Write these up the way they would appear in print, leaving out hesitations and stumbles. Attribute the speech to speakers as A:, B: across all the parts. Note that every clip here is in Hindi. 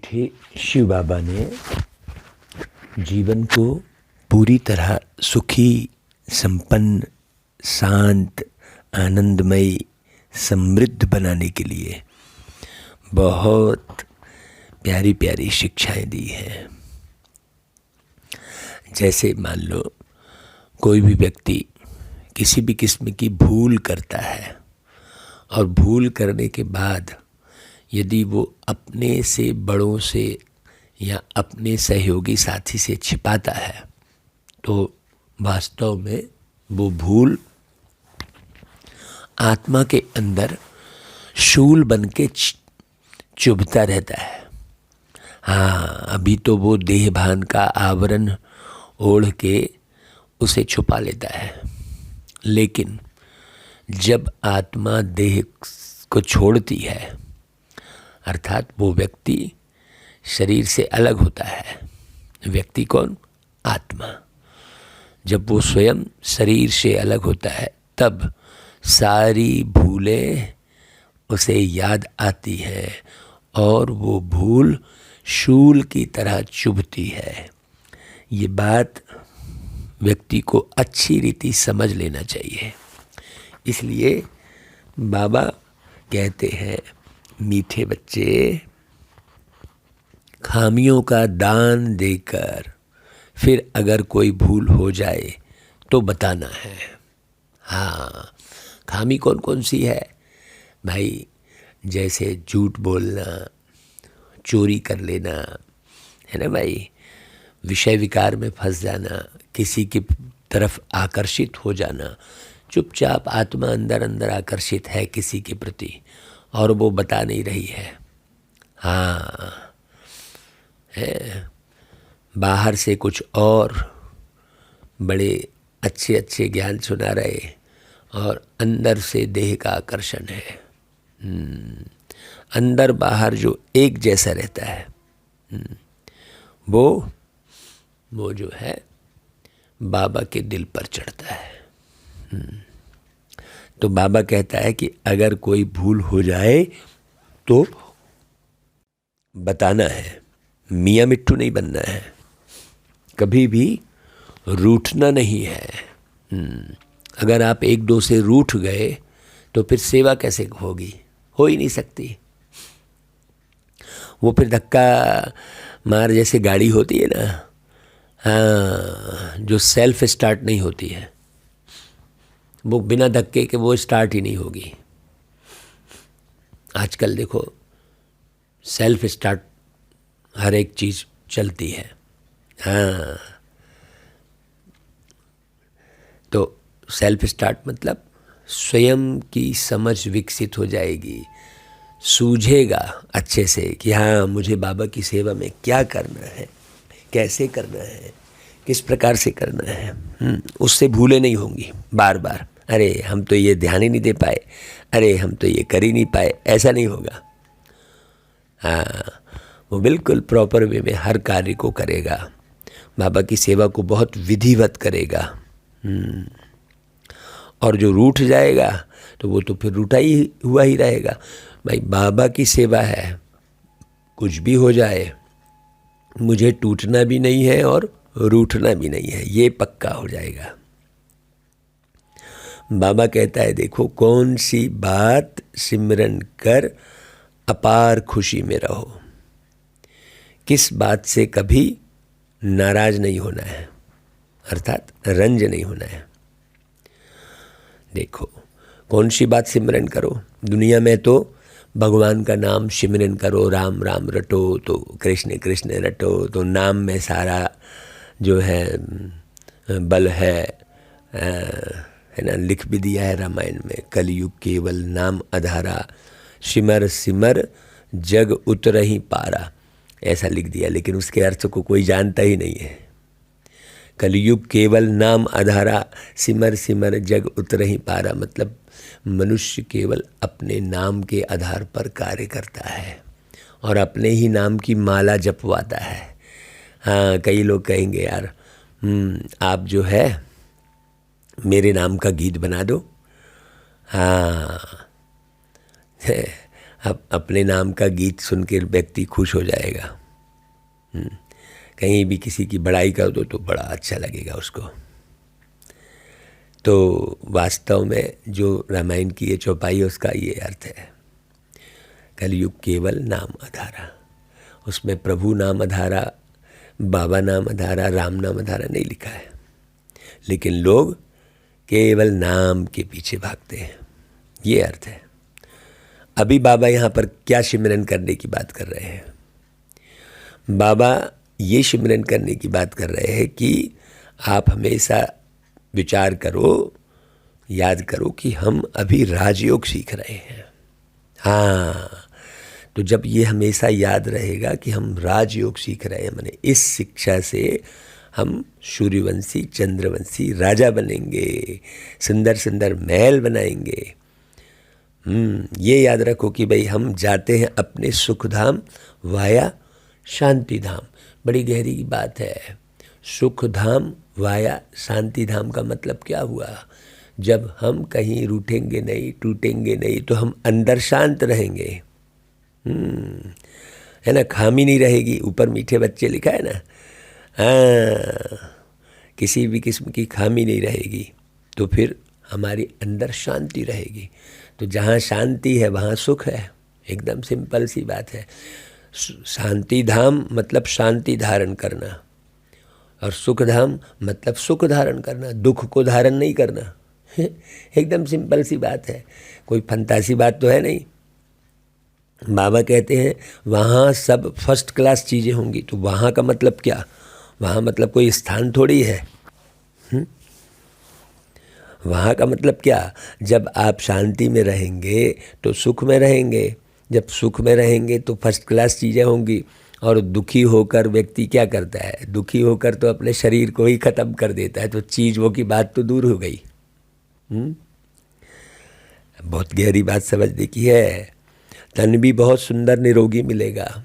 A: मीठे शिव बाबा ने जीवन को पूरी तरह सुखी, संपन्न, शांत, आनंदमयी, समृद्ध बनाने के लिए बहुत प्यारी प्यारी शिक्षाएं दी हैं। जैसे मान लो कोई भी व्यक्ति किसी भी किस्म की भूल करता है और भूल करने के बाद यदि वो अपने से बड़ों से या अपने सहयोगी साथी से छिपाता है तो वास्तव में वो भूल आत्मा के अंदर शूल बन के चुभता रहता है। हाँ, अभी तो वो देह भान का आवरण ओढ़ के उसे छुपा लेता है, लेकिन जब आत्मा देह को छोड़ती है, अर्थात वो व्यक्ति शरीर से अलग होता है। व्यक्ति कौन? आत्मा। जब वो स्वयं शरीर से अलग होता है तब सारी भूलें उसे याद आती हैं और वो भूल शूल की तरह चुभती है। ये बात व्यक्ति को अच्छी रीति समझ लेना चाहिए। इसलिए बाबा कहते हैं, मीठे बच्चे, खामियों का दान देकर फिर अगर कोई भूल हो जाए तो बताना है। हाँ, खामी कौन कौन सी है भाई? जैसे झूठ बोलना, चोरी कर लेना, है ना भाई, विषय विकार में फंस जाना, किसी की तरफ आकर्षित हो जाना। चुपचाप आत्मा अंदर अंदर आकर्षित है किसी के प्रति और वो बता नहीं रही है। हाँ, है, बाहर से कुछ और बड़े अच्छे अच्छे ज्ञान सुना रहे और अंदर से देह का आकर्षण है। अंदर बाहर जो एक जैसा रहता है, वो जो है बाबा के दिल पर चढ़ता है। तो बाबा कहता है कि अगर कोई भूल हो जाए तो बताना है। मियाँ मिट्ठू नहीं बनना है, कभी भी रूठना नहीं है। अगर आप एक दो से रूठ गए तो फिर सेवा कैसे होगी? हो ही नहीं सकती। वो फिर धक्का मार जैसे गाड़ी होती है ना, हाँ, जो सेल्फ स्टार्ट नहीं होती है, वो बिना धक्के के वो स्टार्ट ही नहीं होगी। आजकल देखो सेल्फ स्टार्ट हर एक चीज़ चलती है। हाँ, तो सेल्फ स्टार्ट मतलब स्वयं की समझ विकसित हो जाएगी, सूझेगा अच्छे से कि हाँ, मुझे बाबा की सेवा में क्या करना है, कैसे करना है, किस प्रकार से करना है। उससे भूले नहीं होंगी बार बार। अरे हम तो ये ध्यान ही नहीं दे पाए, अरे हम तो ये कर ही नहीं पाए, ऐसा नहीं होगा। हाँ, वो बिल्कुल प्रॉपर वे में हर कार्य को करेगा, बाबा की सेवा को बहुत विधिवत करेगा। और जो रूठ जाएगा तो वो तो फिर रूठा ही हुआ ही रहेगा। भाई बाबा की सेवा है, कुछ भी हो जाए मुझे टूटना भी नहीं है और रूठना भी नहीं है, ये पक्का हो जाएगा। बाबा कहता है, देखो कौन सी बात सिमरन कर अपार खुशी में रहो। किस बात से कभी नाराज नहीं होना है, अर्थात रंज नहीं होना है। देखो कौन सी बात सिमरन करो। दुनिया में तो भगवान का नाम सिमरन करो, राम राम रटो, तो कृष्ण कृष्ण रटो, तो नाम में सारा जो है बल है ना। लिख भी दिया है रामायण में, कलयुग केवल नाम आधारा, सिमर सिमर जग उतरहि पारा, ऐसा लिख दिया। लेकिन उसके अर्थ को कोई जानता ही नहीं है। कलयुग केवल नाम आधारा, सिमर सिमर जग उतरहि पारा, मतलब मनुष्य केवल अपने नाम के आधार पर कार्य करता है और अपने ही नाम की माला जपवाता है। हाँ, कई लोग कहेंगे यार आप जो है मेरे नाम का गीत बना दो। हाँ, अब अपने नाम का गीत सुन के व्यक्ति खुश हो जाएगा। कहीं भी किसी की बड़ाई कर दो तो बड़ा अच्छा लगेगा उसको। तो वास्तव में जो रामायण की ये चौपाई है उसका ये अर्थ है, कलयुग केवल नाम अधारा। उसमें प्रभु नाम अधारा, बाबा नाम अधारा, राम नाम अधारा नहीं लिखा है, लेकिन लोग केवल नाम के पीछे भागते हैं, ये अर्थ है। अभी बाबा यहाँ पर क्या सिमरन करने की बात कर रहे हैं? बाबा ये सिमरन करने की बात कर रहे हैं कि आप हमेशा विचार करो, याद करो कि हम अभी राजयोग सीख रहे हैं। हाँ, तो जब ये हमेशा याद रहेगा कि हम राजयोग सीख रहे हैं, माने इस शिक्षा से हम सूर्यवंशी चंद्रवंशी राजा बनेंगे, सुंदर सुंदर महल बनाएंगे। ये याद रखो कि भाई हम जाते हैं अपने सुखधाम वाया शांति धाम। बड़ी गहरी की बात है। सुखधाम वाया शांति धाम का मतलब क्या हुआ? जब हम कहीं रूठेंगे नहीं, टूटेंगे नहीं, तो हम अंदर शांत रहेंगे, है ना। खामी नहीं रहेगी, ऊपर मीठे बच्चे लिखा है ना। हाँ, किसी भी किस्म की खामी नहीं रहेगी, तो फिर हमारी अंदर शांति रहेगी। तो जहाँ शांति है वहाँ सुख है, एकदम सिंपल सी बात है। शांति धाम मतलब शांति धारण करना, और सुख धाम मतलब सुख धारण करना, दुख को धारण नहीं करना। एकदम सिंपल सी बात है, कोई फंतासी बात तो है नहीं। बाबा कहते हैं वहाँ सब फर्स्ट क्लास चीज़ें होंगी, तो वहाँ का मतलब क्या? वहाँ मतलब कोई स्थान थोड़ी है। वहाँ का मतलब क्या? जब आप शांति में रहेंगे तो सुख में रहेंगे, जब सुख में रहेंगे तो फर्स्ट क्लास चीज़ें होंगी। और दुखी होकर व्यक्ति क्या करता है? दुखी होकर तो अपने शरीर को ही ख़त्म कर देता है, तो चीज़ों की बात तो दूर हो गई। बहुत गहरी बात समझने की है। तन भी बहुत सुंदर निरोगी मिलेगा।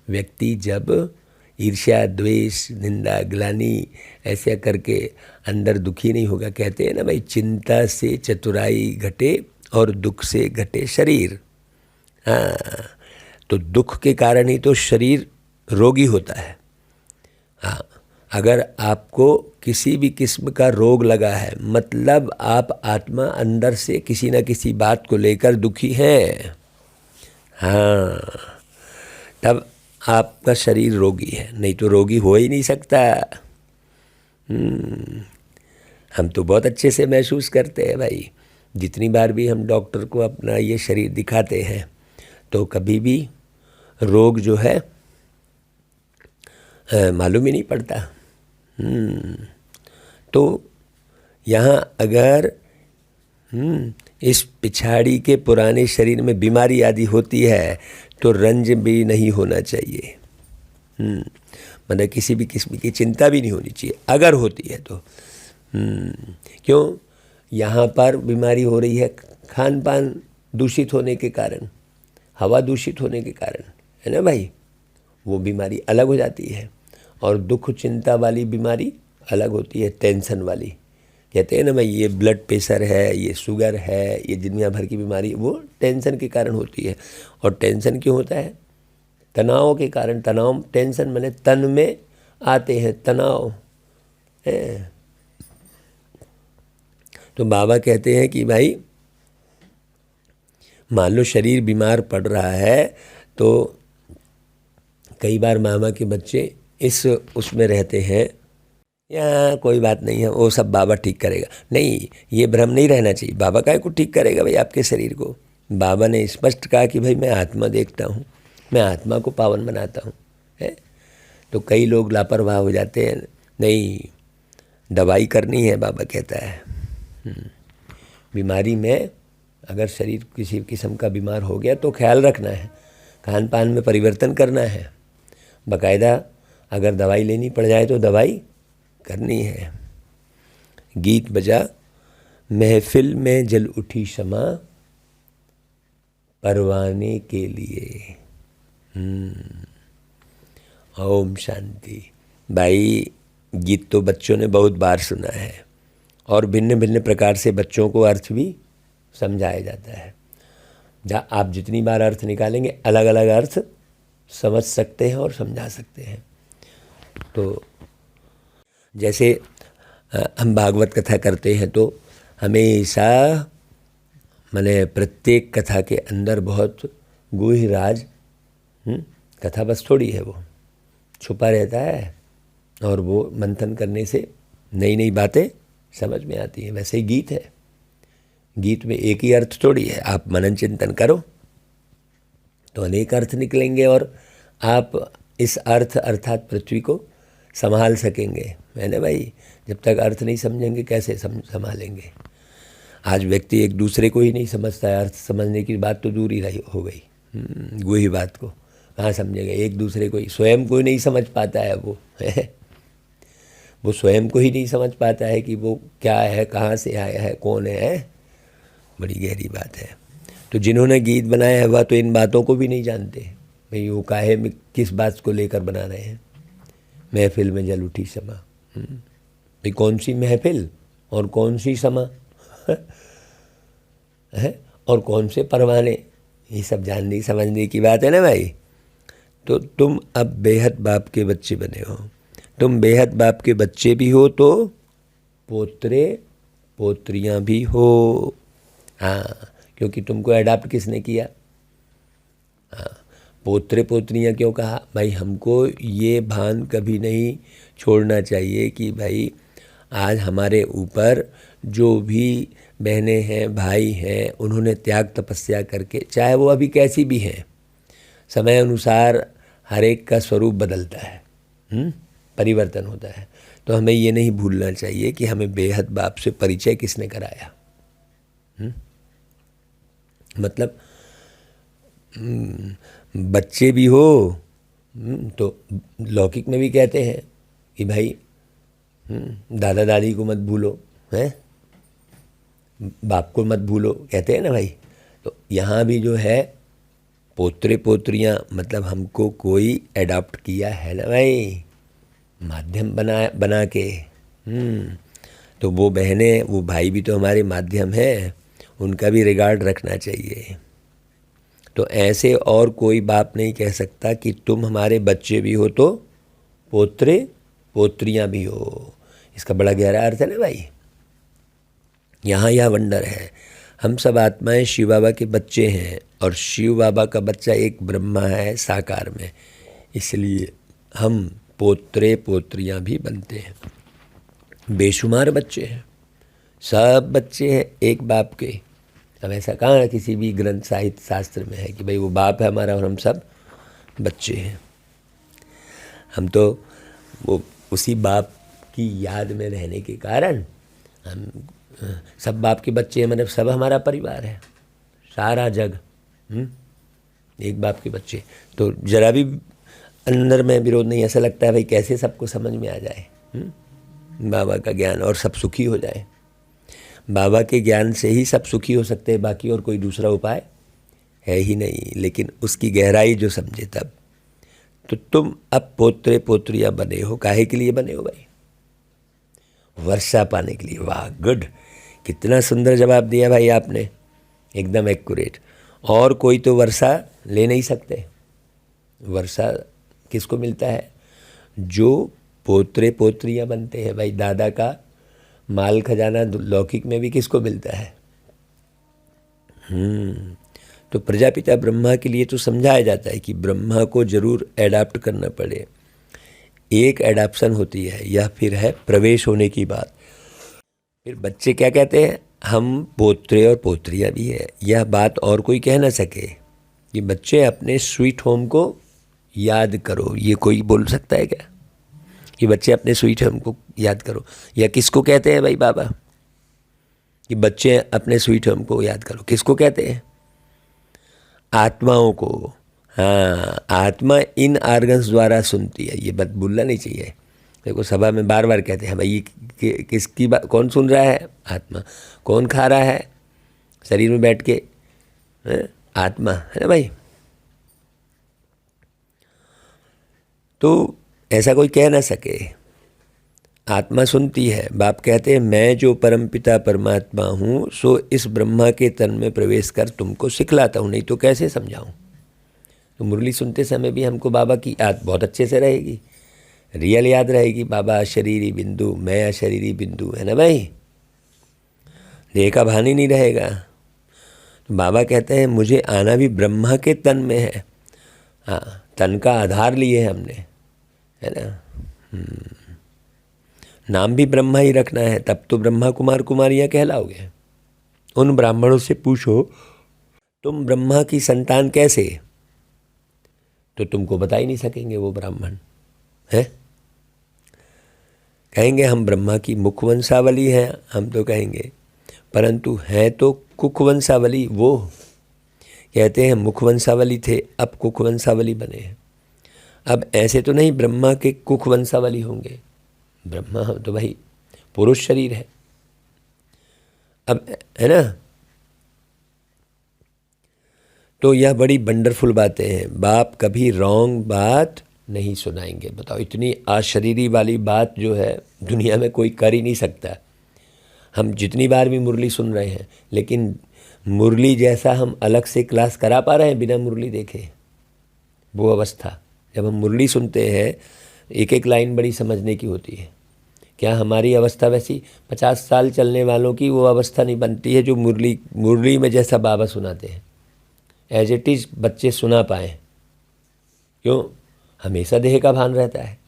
A: व्यक्ति जब ईर्ष्या, द्वेष, निंदा, ग्लानि ऐसे करके अंदर दुखी नहीं होगा। कहते हैं ना भाई, चिंता से चतुराई घटे और दुख से घटे शरीर। हाँ, तो दुख के कारण ही तो शरीर रोगी होता है। हाँ, अगर आपको किसी भी किस्म का रोग लगा है, मतलब आप आत्मा अंदर से किसी न किसी बात को लेकर दुखी हैं। हाँ, तब आपका शरीर रोगी है, नहीं तो रोगी हो ही नहीं सकता। हम तो बहुत अच्छे से महसूस करते हैं भाई। जितनी बार भी हम डॉक्टर को अपना ये शरीर दिखाते हैं, तो कभी भी रोग जो है मालूम ही नहीं पड़ता। तो यहाँ अगर इस पिछाड़ी के पुराने शरीर में बीमारी आदि होती है तो रंज भी नहीं होना चाहिए। मतलब किसी भी किस्म की चिंता भी नहीं होनी चाहिए अगर होती है तो। क्यों? यहाँ पर बीमारी हो रही है खान पान दूषित होने के कारण, हवा दूषित होने के कारण, है ना भाई। वो बीमारी अलग हो जाती है। और दुख चिंता वाली बीमारी अलग होती है, टेंशन वाली। कहते हैं ना भाई, ये ब्लड प्रेशर है, ये शुगर है, ये दुनिया भर की बीमारी वो टेंशन के कारण होती है। और टेंशन क्यों होता है? तनाव के कारण। तनाव, टेंशन माने तन में आते हैं तनाव है। तो बाबा कहते हैं कि भाई मान लो शरीर बीमार पड़ रहा है, तो कई बार मामा के बच्चे इस उसमें रहते हैं, या कोई बात नहीं है, वो सब बाबा ठीक करेगा। नहीं, ये भ्रम नहीं रहना चाहिए। बाबा काहे को ठीक करेगा भाई आपके शरीर को? बाबा ने स्पष्ट कहा कि भाई मैं आत्मा देखता हूँ, मैं आत्मा को पावन बनाता हूँ, है। तो कई लोग लापरवाह हो जाते हैं, नहीं दवाई करनी है, बाबा कहता है। बीमारी में अगर शरीर किसी किस्म का बीमार हो गया तो ख्याल रखना है, खान पान में परिवर्तन करना है, बाकायदा अगर दवाई लेनी पड़ जाए तो दवाई करनी है। गीत बजा महफिल में जल उठी शमा परवाने के लिए। ओम शांति। भाई गीत तो बच्चों ने बहुत बार सुना है, और भिन्न भिन्न प्रकार से बच्चों को अर्थ भी समझाया जाता है। जहाँ आप जितनी बार अर्थ निकालेंगे अलग अलग अर्थ समझ सकते हैं और समझा सकते हैं। तो जैसे हम भागवत कथा करते हैं तो हमेशा मैंने प्रत्येक कथा के अंदर बहुत गूढ़ राज, कथा बस थोड़ी है, वो छुपा रहता है और वो मंथन करने से नई नई बातें समझ में आती हैं। वैसे ही गीत है, गीत में एक ही अर्थ थोड़ी है। आप मनन चिंतन करो तो अनेक अर्थ निकलेंगे और आप इस अर्थ अर्थात पृथ्वी को संभाल सकेंगे, है ना भाई। जब तक अर्थ नहीं समझेंगे कैसे संभालेंगे। आज व्यक्ति एक दूसरे को ही नहीं समझता है, अर्थ समझने की बात तो दूर ही रही हो गई। वही बात को कहाँ समझेंगे, एक दूसरे को ही, स्वयं को ही नहीं समझ पाता है वो है। वो स्वयं को ही नहीं समझ पाता है कि वो क्या है, कहाँ से आया है, कौन है। बड़ी गहरी बात है। तो जिन्होंने गीत बनाया है वह तो इन बातों को भी नहीं जानते भाई, वो काहे में किस बात को लेकर बना रहे हैं। महफिल में जल उठी समा, भाई कौन सी महफिल और कौन सी समा है और कौन से परवाने, ये सब जानने समझने की बात है ना भाई। तो तुम अब बेहद बाप के बच्चे बने हो। तुम बेहद बाप के बच्चे भी हो तो पोतरे पोत्रियाँ भी हो। हाँ, क्योंकि तुमको अडॉप्ट किसने किया। हाँ, पोतरे पोत्रियाँ क्यों कहा भाई, हमको ये भान कभी नहीं छोड़ना चाहिए कि भाई आज हमारे ऊपर जो भी बहनें हैं, भाई हैं, उन्होंने त्याग तपस्या करके, चाहे वो अभी कैसी भी हैं, समय अनुसार हर एक का स्वरूप बदलता है, परिवर्तन होता है। तो हमें ये नहीं भूलना चाहिए कि हमें बेहद बाप से परिचय किसने कराया। मतलब बच्चे भी हो तो लौकिक में भी कहते हैं कि भाई दादा दादी को मत भूलो, हैं, बाप को मत भूलो, कहते हैं ना भाई। तो यहाँ भी जो है पोतरे पोत्रियाँ, मतलब हमको कोई एडॉप्ट किया है ना भाई, माध्यम बना के। तो वो बहनें, वो भाई भी तो हमारे माध्यम हैं, उनका भी रिगार्ड रखना चाहिए। तो ऐसे और कोई बाप नहीं कह सकता कि तुम हमारे बच्चे भी हो तो पोतरे पोत्रियाँ भी हो। इसका बड़ा गहरा अर्थ है ना भाई। यहाँ यह वंडर है, हम सब आत्माएं शिव बाबा के बच्चे हैं और शिव बाबा का बच्चा एक ब्रह्मा है साकार में, इसलिए हम पोतरे पोत्रियाँ भी बनते हैं। बेशुमार बच्चे हैं, सब बच्चे हैं एक बाप के। अब ऐसा कहाँ किसी भी ग्रंथ साहित्य शास्त्र में है कि भाई वो बाप है हमारा और हम सब बच्चे हैं। हम तो वो उसी बाप की याद में रहने के कारण हम सब बाप के बच्चे हैं, मतलब सब हमारा परिवार है, सारा जग एक बाप के बच्चे। तो जरा भी अंदर में विरोध नहीं, ऐसा लगता है भाई कैसे सबको समझ में आ जाए बाबा का ज्ञान और सब सुखी हो जाए। बाबा के ज्ञान से ही सब सुखी हो सकते हैं, बाकी और कोई दूसरा उपाय है ही नहीं। लेकिन उसकी गहराई जो समझे तब। तो तुम अब पोतरे पोत्रियाँ बने हो, काहे के लिए बने हो भाई, वर्षा पाने के लिए। वाह, गुड, कितना सुंदर जवाब दिया भाई आपने, एकदम एक्यूरेट। और कोई तो वर्षा ले नहीं सकते। वर्षा किसको मिलता है, जो पोतरे पोत्रियाँ बनते हैं भाई। दादा का माल खजाना लौकिक में भी किसको मिलता है। तो प्रजापिता ब्रह्मा के लिए तो समझाया जाता है कि ब्रह्मा को जरूर एडाप्ट करना पड़े। एक एडाप्शन होती है, यह फिर है प्रवेश होने की बात। फिर बच्चे क्या कहते हैं, हम पोत्रे और पोत्रियाँ भी है। यह बात और कोई कह ना सके कि बच्चे अपने स्वीट होम को याद करो। ये कोई बोल सकता है क्या कि बच्चे अपने स्वीट होम को याद करो। या किसको कहते हैं भाई बाबा कि बच्चे अपने स्वीट होम को याद करो, किसको कहते हैं, आत्माओं को। हाँ, आत्मा इन आर्गन्स द्वारा सुनती है, ये बात भूलना नहीं चाहिए। देखो सभा में बार बार कहते हैं भाई ये किसकी बात, कौन सुन रहा है, आत्मा। कौन खा रहा है शरीर में बैठ के, आत्मा, है ना भाई। तो ऐसा कोई कह ना सके आत्मा सुनती है। बाप कहते हैं मैं जो परमपिता परमात्मा हूँ सो इस ब्रह्मा के तन में प्रवेश कर तुमको सिखलाता हूँ, नहीं तो कैसे समझाऊँ। तो मुरली सुनते समय भी हमको बाबा की याद बहुत अच्छे से रहेगी, रियल याद रहेगी। बाबा अशरीरी बिंदु, मैं अशरीरी बिंदु, है ना भाई। देह का भान ही नहीं रहेगा। तो बाबा कहते हैं मुझे आना भी ब्रह्मा के तन में है। हाँ, तन का आधार लिए हमने, है ना। नाम भी ब्रह्मा ही रखना है, तब तो ब्रह्मा कुमार कुमारियाँ कहलाओगे। उन ब्राह्मणों से पूछो तुम ब्रह्मा की संतान कैसे, तो तुमको बता ही नहीं सकेंगे वो ब्राह्मण, है। कहेंगे हम ब्रह्मा की मुखवंशावली हैं, हम तो कहेंगे, परंतु है तो कुखवंशावली। वो कहते हैं मुखवंशावली थे, अब कुखवंशावली बने हैं। अब ऐसे तो नहीं ब्रह्मा के कुखवंशावली होंगे, ब्रह्मा तो भाई पुरुष शरीर है, अब, है ना। तो यह बड़ी वंडरफुल बातें हैं। बाप कभी रॉन्ग बात नहीं सुनाएंगे। बताओ, इतनी अशरीरी वाली बात जो है दुनिया में कोई कर ही नहीं सकता। हम जितनी बार भी मुरली सुन रहे हैं, लेकिन मुरली जैसा हम अलग से क्लास करा पा रहे हैं बिना मुरली देखे? वो अवस्था जब हम मुरली सुनते हैं, एक एक लाइन बड़ी समझने की होती है। क्या हमारी अवस्था वैसी 50 साल चलने वालों की वो अवस्था नहीं बनती है जो मुरली में जैसा बाबा सुनाते हैं, एज इट इज़ बच्चे सुना पाएँ? क्यों? हमेशा देह का भान रहता है।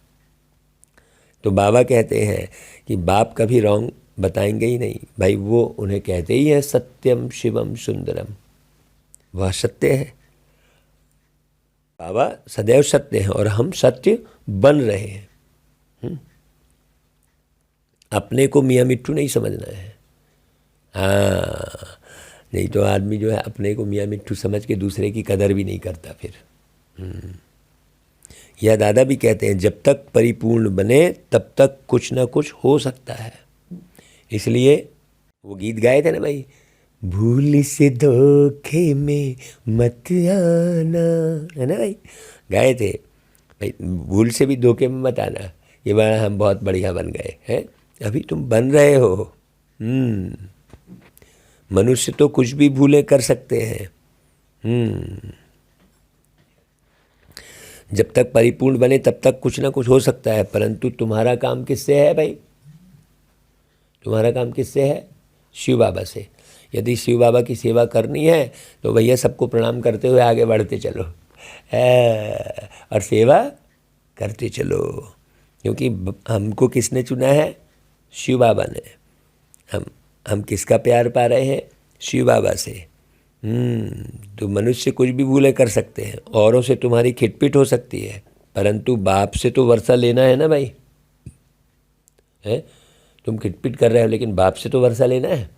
A: तो बाबा कहते हैं कि बाप कभी रॉन्ग बताएंगे ही नहीं भाई। वो उन्हें कहते ही है सत्यम शिवम सुंदरम, वह सत्य है। बाबा सदैव सत्य हैं और हम सत्य बन रहे हैं। अपने को मियाँ मिट्टू नहीं समझना है। हाँ, नहीं तो आदमी जो है अपने को मियाँ मिट्टू समझ के दूसरे की कदर भी नहीं करता फिर। यह दादा भी कहते हैं जब तक परिपूर्ण बने तब तक कुछ ना कुछ हो सकता है। इसलिए वो गीत गाए थे ना भाई, भूल से धोखे में मत आना, है ना भाई, गाए थे भाई। भूल से भी धोखे में मत आना, ये बड़ा हम बहुत बढ़िया बन गए हैं। अभी तुम बन रहे हो। मनुष्य तो कुछ भी भूले कर सकते हैं। जब तक परिपूर्ण बने तब तक कुछ ना कुछ हो सकता है, परंतु तुम्हारा काम किससे है भाई? तुम्हारा काम किससे है? शिव बाबा से। यदि शिव बाबा की सेवा करनी है तो भैया सबको प्रणाम करते हुए आगे बढ़ते चलो और सेवा करते चलो, क्योंकि हमको किसने चुना है? शिव बाबा ने। हम किसका प्यार पा रहे हैं? शिव बाबा से। तो मनुष्य कुछ भी भूले कर सकते हैं, औरों से तुम्हारी खिटपिट हो सकती है, परंतु बाप से तो वर्षा लेना है ना भाई, है। तुम खिटपिट कर रहे हो लेकिन बाप से तो वर्षा लेना है।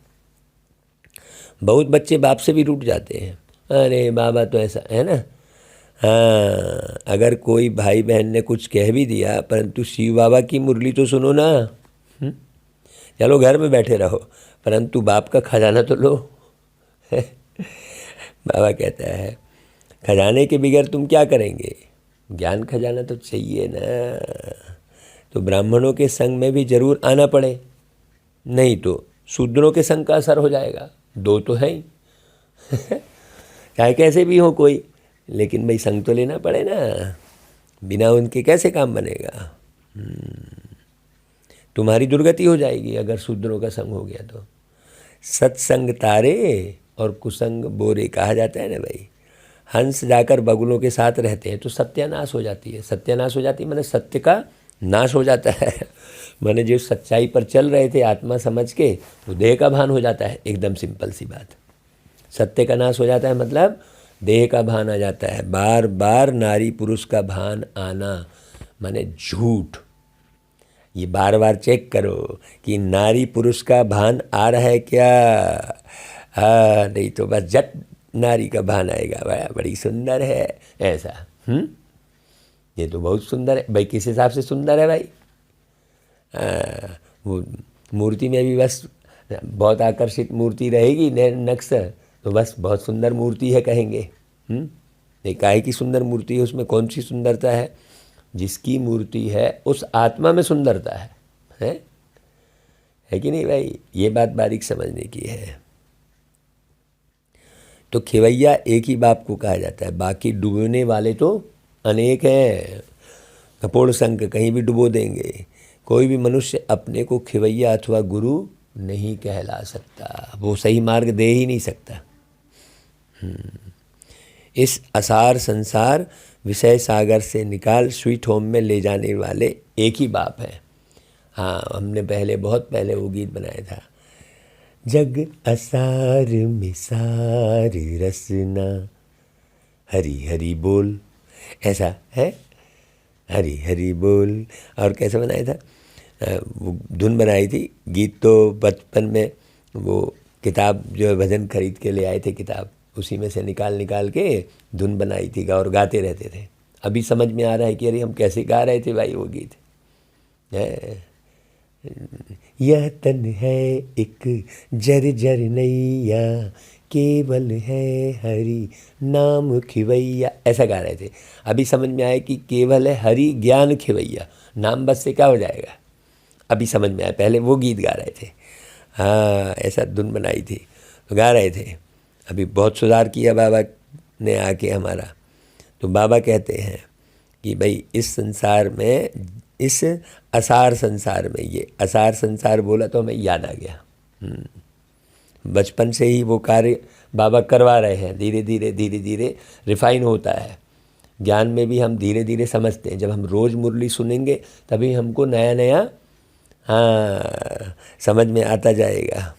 A: बहुत बच्चे बाप से भी रूठ जाते हैं, अरे बाबा तो ऐसा है ना। हाँ, अगर कोई भाई बहन ने कुछ कह भी दिया, परंतु शिव बाबा की मुरली तो सुनो ना। चलो घर में बैठे रहो, परंतु बाप का खजाना तो लो। बाबा कहता है खजाने के बगैर तुम क्या करेंगे? ज्ञान खजाना तो चाहिए ना। तो ब्राह्मणों के संग में भी जरूर आना पड़े, नहीं तो शूद्रों के संग का असर हो जाएगा। दो तो है ही। चाहे कैसे भी हो कोई, लेकिन भाई संग तो लेना पड़े ना, बिना उनके कैसे काम बनेगा। तुम्हारी दुर्गति हो जाएगी अगर शूद्रों का संग हो गया तो। सत्संग तारे और कुसंग बोरे कहा जाता है ना भाई। हंस जाकर बगुलों के साथ रहते हैं तो सत्यानाश हो जाती है। सत्यानाश हो जाती है माने सत्य का नाश हो जाता है। माने जो सच्चाई पर चल रहे थे आत्मा समझ के, वो देह का भान हो जाता है। एकदम सिंपल सी बात। सत्य का नाश हो जाता है मतलब देह का भान आ जाता है। बार बार नारी पुरुष का भान आना माने झूठ। ये बार बार चेक करो कि नारी पुरुष का भान आ रहा है क्या। हाँ, नहीं तो बस जट नारी का भान आएगा, भाई बड़ी सुंदर है ऐसा। ये तो बहुत सुंदर है भाई। किस हिसाब से सुंदर है भाई? वो मूर्ति में भी बस बहुत आकर्षित मूर्ति रहेगी, नक्श तो बस बहुत सुंदर मूर्ति है कहेंगे। ये काहे की सुंदर मूर्ति है? उसमें कौन सी सुंदरता है? जिसकी मूर्ति है उस आत्मा में सुंदरता है कि नहीं भाई? ये बात बारीक समझने की है। तो खेवैया एक ही बाप को कहा जाता है, बाकी डुबोने वाले तो अनेक हैं। कपोड़ संख कहीं भी डुबो देंगे। कोई भी मनुष्य अपने को खेवैया अथवा गुरु नहीं कहला सकता, वो सही मार्ग दे ही नहीं सकता। इस असार संसार विषय सागर से निकाल स्वीट होम में ले जाने वाले एक ही बाप है। हाँ, हमने पहले, बहुत पहले वो गीत बनाया था, जग असार में सार रसना हरी हरी बोल, ऐसा है, हरी हरी बोल। और कैसे बनाया था, वो धुन बनाई थी। गीत तो बचपन में वो किताब जो है भजन खरीद के ले आए थे, किताब उसी में से निकाल निकाल के धुन बनाई थी और गाते रहते थे। अभी समझ में आ रहा है कि अरे हम कैसे गा रहे थे भाई वो गीत। यह तन है एक जर जर नैया, केवल है हरि नाम खिवैया, ऐसा गा रहे थे। अभी समझ में आया कि केवल है हरि ज्ञान खिवैया, नाम बस से क्या हो जाएगा। अभी समझ में आया, पहले वो गीत गा रहे थे। हाँ, ऐसा धुन बनाई थी तो गा रहे थे। अभी बहुत सुधार किया बाबा ने आके हमारा। तो बाबा कहते हैं कि भाई इस संसार में, इस असार संसार में, ये असार संसार बोला तो हमें याद आ गया। बचपन से ही वो कार्य बाबा करवा रहे हैं। धीरे धीरे धीरे धीरे रिफाइन होता है। ज्ञान में भी हम धीरे धीरे समझते हैं। जब हम रोज़ मुरली सुनेंगे तभी हमको नया नया समझ में आता जाएगा।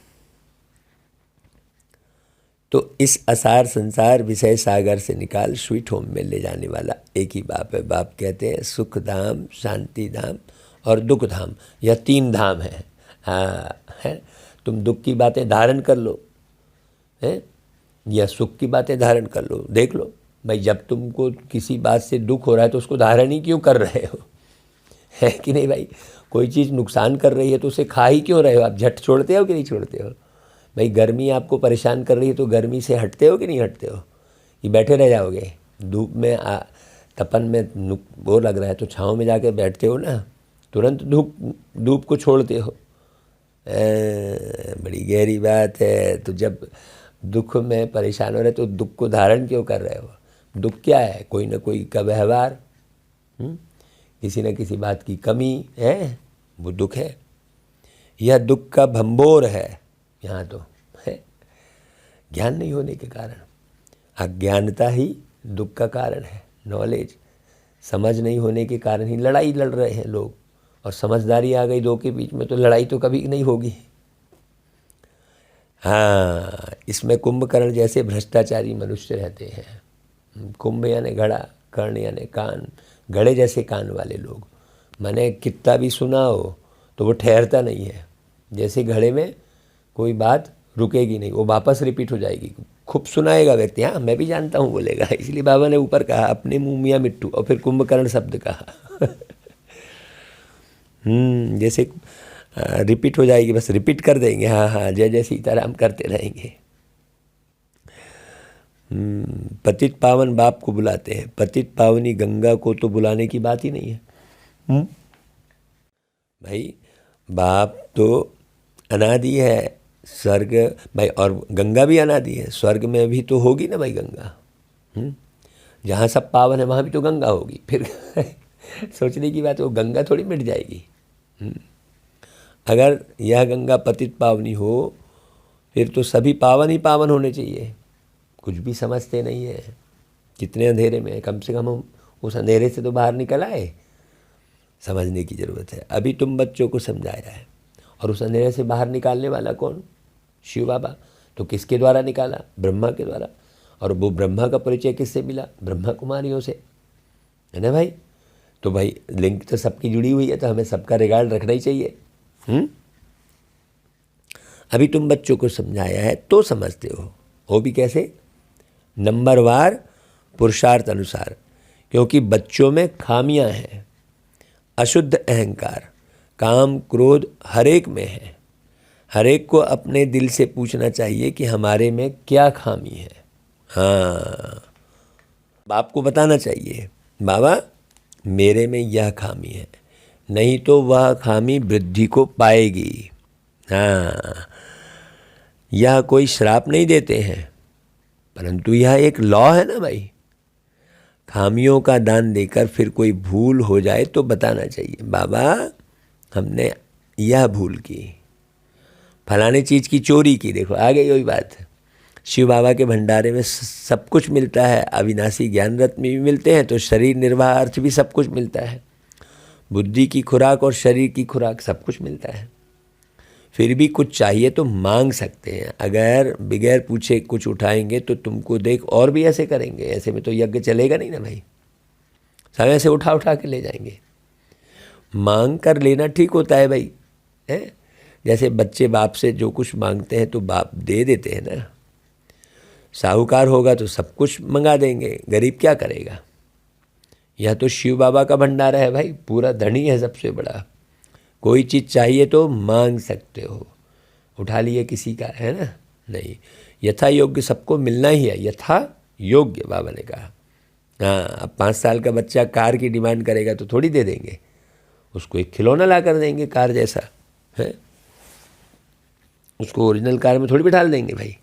A: तो इस असार संसार विषय सागर से निकाल स्वीट होम में ले जाने वाला एक ही बाप है। बाप कहते हैं सुख धाम, शांति धाम और दुख धाम, यह 3 धाम है। हाँ, है। तुम दुख की बातें धारण कर लो, है, या सुख की बातें धारण कर लो। देख लो भाई, जब तुमको किसी बात से दुख हो रहा है तो उसको धारण ही क्यों कर रहे हो, है कि नहीं भाई? कोई चीज़ नुकसान कर रही है तो उसे खा ही क्यों रहे हो? आप झट छोड़ते हो कि नहीं छोड़ते हो? भाई गर्मी आपको परेशान कर रही है तो गर्मी से हटते हो कि नहीं हटते हो? कि बैठे रह जाओगे? धूप में तपन में वो लग रहा है तो छाँव में जाके बैठते हो ना, तुरंत धूप को छोड़ते हो। बड़ी गहरी बात है। तो जब दुख में परेशान हो रहे तो दुख को धारण क्यों कर रहे हो? दुख क्या है? कोई ना कोई का व्यवहार, किसी न किसी बात की कमी है, वो दुख है। यह दुख का भंबोर है यहाँ तो, है, ज्ञान नहीं होने के कारण। अज्ञानता ही दुख का कारण है। नॉलेज, समझ नहीं होने के कारण ही लड़ाई लड़ रहे हैं लोग। और समझदारी आ गई दो के बीच में तो लड़ाई तो कभी नहीं होगी। हाँ, इसमें कुंभकर्ण जैसे भ्रष्टाचारी मनुष्य रहते हैं। कुंभ यानी घड़ा, कर्ण यानी कान, घड़े जैसे कान वाले लोग। मैंने कितना भी सुना हो तो वो ठहरता नहीं है। जैसे घड़े में कोई बात रुकेगी नहीं, वो वापस रिपीट हो जाएगी। खूब सुनाएगा व्यक्ति, हाँ मैं भी जानता हूँ बोलेगा। इसलिए बाबा ने ऊपर कहा अपने मुँह मियाँ मिट्टू, और फिर कुंभकर्ण शब्द कहा। जैसे रिपीट हो जाएगी, बस रिपीट कर देंगे, हाँ हाँ जय जय सीताराम करते रहेंगे। पतित पावन बाप को बुलाते हैं, पतित पावनी गंगा को तो बुलाने की बात ही नहीं है। भाई बाप तो अनादि है, स्वर्ग भाई, और गंगा भी अनादि है। स्वर्ग में भी तो होगी ना भाई गंगा। जहाँ सब पावन है वहाँ भी तो गंगा होगी। फिर सोचने की बात, वो गंगा थोड़ी मिट जाएगी। अगर यह गंगा पतित पावनी हो फिर तो सभी पावन ही पावन होने चाहिए। कुछ भी समझते नहीं है, कितने अंधेरे में। कम से कम हम उस अंधेरे से तो बाहर निकल आए। समझने की ज़रूरत है। अभी तुम बच्चों को समझाया है, और उस अंधेरे से बाहर निकालने वाला कौन? शिव बाबा। तो किसके द्वारा निकाला? ब्रह्मा के द्वारा। और वो ब्रह्मा का परिचय किससे मिला? ब्रह्मा कुमारियों से, है ना भाई? तो भाई लिंक तो सबकी जुड़ी हुई है, तो हमें सबका रिगार्ड रखना ही चाहिए। अभी तुम बच्चों को समझाया है तो समझते हो, वो भी कैसे? नंबरवार, पुरुषार्थ अनुसार। क्योंकि बच्चों में खामियां हैं, अशुद्ध अहंकार, काम क्रोध हर एक में है। हर एक को अपने दिल से पूछना चाहिए कि हमारे में क्या खामी है। हाँ, बाप को बताना चाहिए, बाबा मेरे में यह खामी है, नहीं तो वह खामी वृद्धि को पाएगी। हाँ, यह कोई श्राप नहीं देते हैं, परंतु यह एक लॉ है ना भाई। खामियों का दान देकर फिर कोई भूल हो जाए तो बताना चाहिए, बाबा हमने यह भूल की, फलाने चीज़ की चोरी की। देखो आ गई वही बात। शिव बाबा के भंडारे में सब कुछ मिलता है, अविनाशी ज्ञान रत्न भी मिलते हैं, तो शरीर निर्वाह अर्थ भी सब कुछ मिलता है, बुद्धि की खुराक और शरीर की खुराक सब कुछ मिलता है। फिर भी कुछ चाहिए तो मांग सकते हैं। अगर बगैर पूछे कुछ उठाएंगे तो तुमको देख और भी ऐसे करेंगे। ऐसे में तो यज्ञ चलेगा नहीं ना भाई, सब ऐसे उठा उठा के ले जाएंगे। मांग कर लेना ठीक होता है भाई, है? जैसे बच्चे बाप से जो कुछ मांगते हैं तो बाप दे देते हैं ना। साहूकार होगा तो सब कुछ मंगा देंगे, गरीब क्या करेगा। यह तो शिव बाबा का भंडारा है भाई, पूरा धनी है सबसे बड़ा। कोई चीज़ चाहिए तो मांग सकते हो, उठा लिए किसी का, है ना? नहीं, यथा योग्य सबको मिलना ही है, यथा योग्य बाबा ने कहा। हाँ, अब 5 साल का बच्चा कार की डिमांड करेगा तो थोड़ी दे देंगे, उसको एक खिलौना ला कर देंगे कार जैसा, है? उसको ओरिजिनल कार में थोड़ी बिठा देंगे भाई।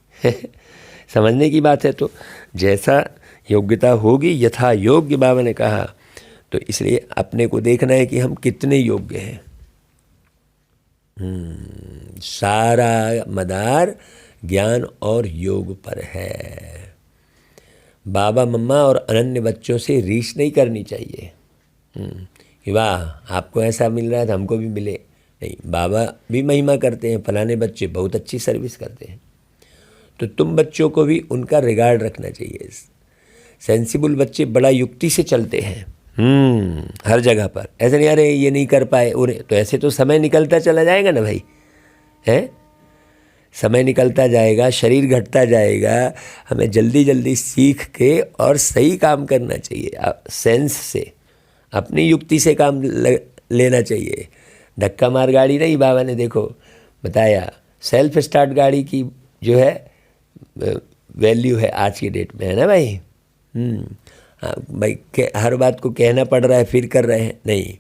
A: समझने की बात है। तो जैसा योग्यता होगी, यथा योग्य बाबा ने कहा, तो इसलिए अपने को देखना है कि हम कितने योग्य हैं। सारा मदार ज्ञान और योग पर है। बाबा मम्मा और अनन्य बच्चों से रीस नहीं करनी चाहिए कि वाह आपको ऐसा मिल रहा है तो हमको भी मिले। नहीं, बाबा भी महिमा करते हैं, फलाने बच्चे बहुत अच्छी सर्विस करते हैं, तो तुम बच्चों को भी उनका रिगार्ड रखना चाहिए। सेंसिबल बच्चे बड़ा युक्ति से चलते हैं हर जगह पर। ऐसे नहीं अरे ये नहीं कर पाए उन्हें, तो ऐसे तो समय निकलता चला जाएगा ना भाई, है? समय निकलता जाएगा, शरीर घटता जाएगा। हमें जल्दी जल्दी सीख के और सही काम करना चाहिए, सेंस से, अपनी युक्ति से काम लेना चाहिए। धक्का मार गाड़ी नहीं, बाबा ने देखो बताया, सेल्फ स्टार्ट गाड़ी की जो है वैल्यू है आज की डेट में, है ना भाई। हाँ भाई, हर बात को कहना पड़ रहा है फिर कर रहे हैं, नहीं,